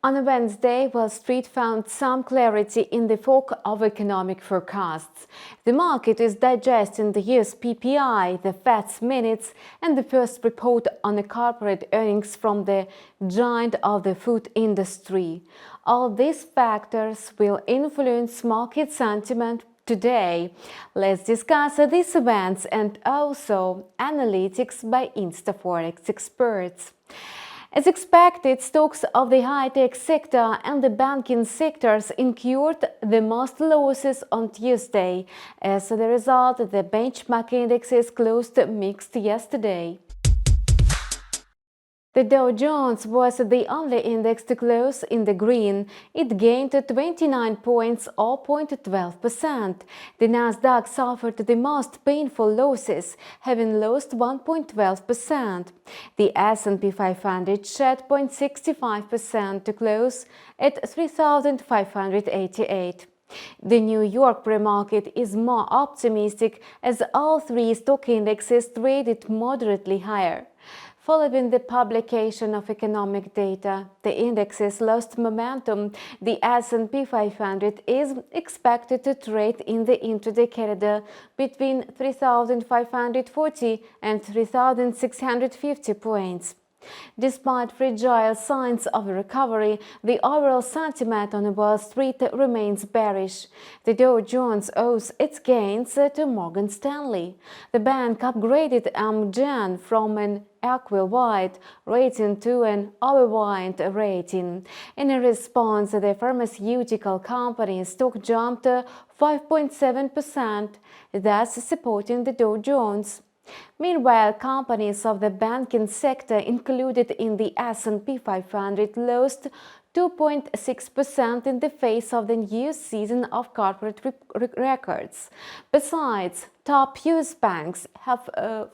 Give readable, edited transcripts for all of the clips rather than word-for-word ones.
On Wednesday, Wall Street found some clarity in the fog of economic forecasts. The market is digesting the US PPI, the Fed's minutes, and the first report on the corporate earnings from the giant of the food industry. All these factors will influence market sentiment today. Let's discuss these events and also analytics by InstaForex experts. As expected, stocks of the high-tech sector and the banking sectors incurred the most losses on Tuesday. As a result, the benchmark indexes closed mixed yesterday. The Dow Jones was the only index to close in the green. It gained 29 points or 0.12%. The Nasdaq suffered the most painful losses, having lost 1.12%. The S&P 500 shed 0.65% to close at 3,588. The New York pre-market is more optimistic as all three stock indexes traded moderately higher. Following the publication of economic data, the indexes lost momentum. The S&P 500 is expected to trade in the intraday corridor between 3,540 and 3,650 points. Despite fragile signs of recovery, the overall sentiment on Wall Street remains bearish. The Dow Jones owes its gains to Morgan Stanley. The bank upgraded Amgen from an equi-wide rating to an overweight rating. In response, the pharmaceutical company's stock jumped 5.7%, thus supporting the Dow Jones. Meanwhile, companies of the banking sector included in the S&P 500 lost 2.6% in the face of the new season of corporate records. Besides, top US banks have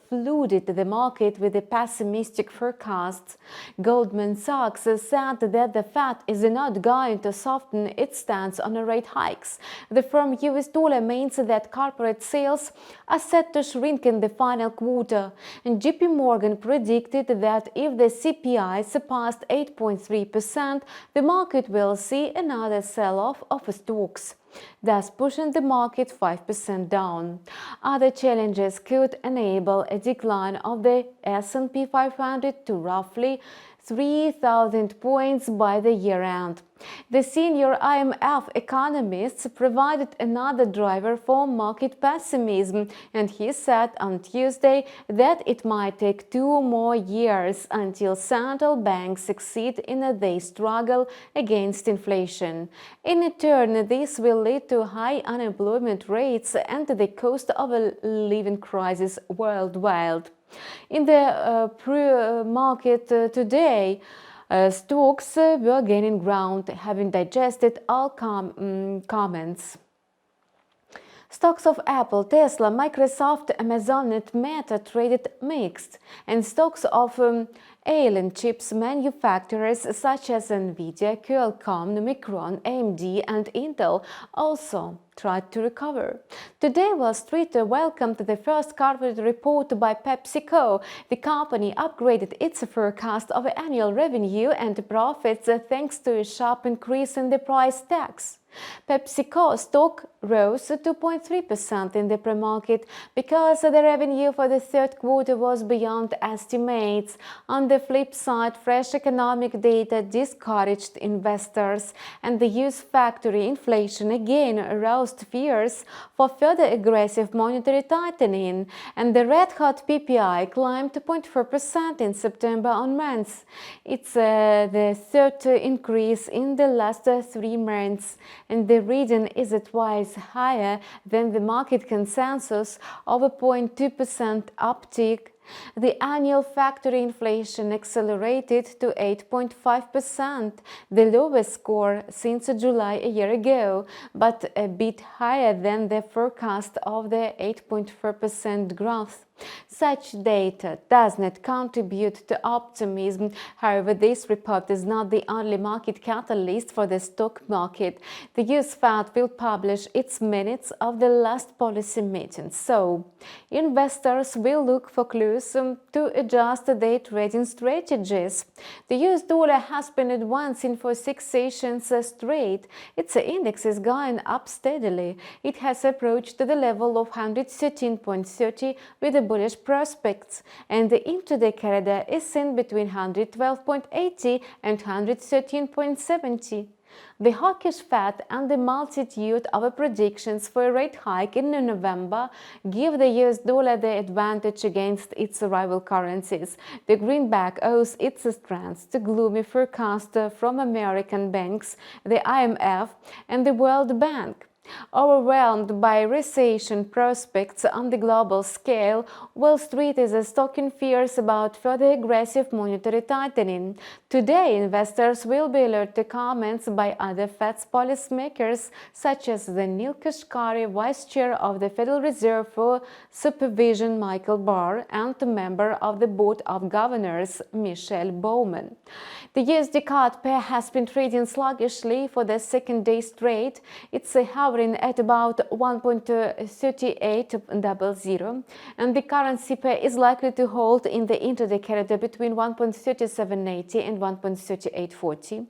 flooded the market with the pessimistic forecasts. Goldman Sachs said that the Fed is not going to soften its stance on rate hikes. The firm US dollar means that corporate sales are set to shrink in the final quarter, and JP Morgan predicted that if the CPI surpassed 8.3%, the market will see another sell-off of stocks, thus pushing the market 5% down. Other challenges could enable a decline of the S&P 500 to roughly 3,000 points by the year-end. The senior IMF economists provided another driver for market pessimism, and he said on Tuesday that it might take 2 more years until central banks succeed in their struggle against inflation. In turn, this will lead to high unemployment rates and the cost of a living crisis worldwide. In the pre-market today, stocks were gaining ground, having digested all comments. Stocks of Apple, Tesla, Microsoft, Amazon and Meta traded mixed, and stocks of alien chips manufacturers such as Nvidia, Qualcomm, Micron, AMD and Intel also tried to recover. Today, Wall Street welcomed the first corporate report by PepsiCo. The company upgraded its forecast of annual revenue and profits thanks to a sharp increase in the price tags. PepsiCo stock rose 2.3% in the pre-market because the revenue for the third quarter was beyond estimates. On the flip side, fresh economic data discouraged investors, and the US factory inflation again aroused fears for further aggressive monetary tightening, and the red-hot PPI climbed 0.4% in September on month. It's the third increase in the last 3 months, and the reading is twice higher than the market consensus of a 0.2% uptick. The annual factory inflation accelerated to 8.5%, the lowest score since July a year ago, but a bit higher than the forecast of the 8.4% growth. Such data does not contribute to optimism. However, this report is not the only market catalyst for the stock market. The US Fed will publish its minutes of the last policy meeting, so investors will look for clues to adjust their trading strategies. The US dollar has been advancing for 6 sessions straight. Its index is going up steadily. It has approached the level of 113.30 with the bullish prospects, and the intraday corridor is seen between 112.80 and 113.70. The hawkish Fed and the multitude of predictions for a rate hike in November give the US dollar the advantage against its rival currencies. The greenback owes its strength to gloomy forecasts from American banks, the IMF, and the World Bank. Overwhelmed by recession prospects on the global scale, Wall Street is stocking fears about further aggressive monetary tightening. Today, investors will be alert to comments by other Fed's policymakers, such as the Neil Kashkari, Vice Chair of the Federal Reserve for Supervision Michael Barr, and the member of the Board of Governors Michelle Bowman. The USD CAD pair has been trading sluggishly for the second day straight. It's hovering at about 1.3800, and the currency pair is likely to hold in the intraday corridor between 1.3780 and 1.3840.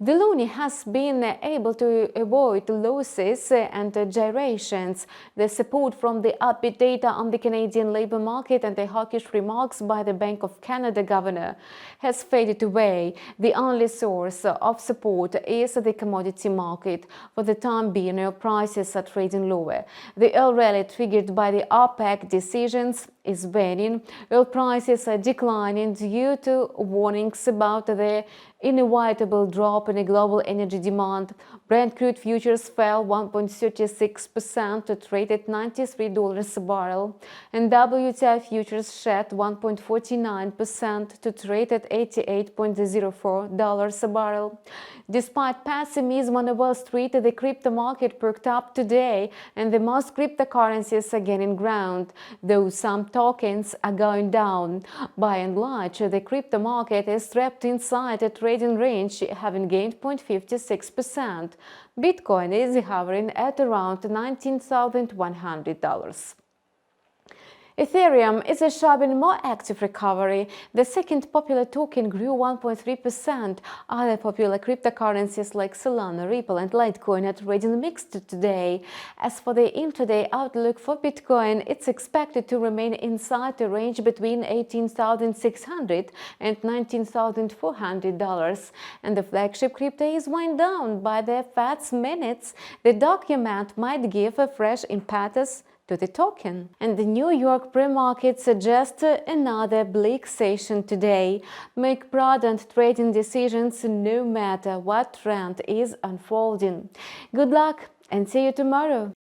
The loonie has been able to avoid losses and gyrations. The support from the upbeat data on the Canadian labour market and the hawkish remarks by the Bank of Canada governor has faded away. The only source of support is the commodity market. For the time being, oil prices are trading lower. The oil rally triggered by the OPEC decisions is waning. Oil prices are declining due to warnings about the inevitable drop in global energy demand. Brent crude futures fell 1.36% to trade at $93 a barrel, and WTI futures shed 1.49% to trade at $88.04 a barrel. Despite pessimism on Wall Street, the crypto market perked up today, and the most cryptocurrencies are gaining ground, though some tokens are going down. By and large, the crypto market is trapped inside a trading range, having gained 0.56%. Bitcoin is hovering at around $19,100. Ethereum is showing more active recovery. The second popular token grew 1.3%. Other popular cryptocurrencies like Solana, Ripple, and Litecoin are trading mixed today. As for the intraday outlook for Bitcoin, it's expected to remain inside the range between $18,600 and $19,400. And the flagship crypto is wound down by the Fed's minutes. The document might give a fresh impetus to the token. And the New York pre-market suggests another bleak session today. Make prudent trading decisions no matter what trend is unfolding. Good luck and see you tomorrow.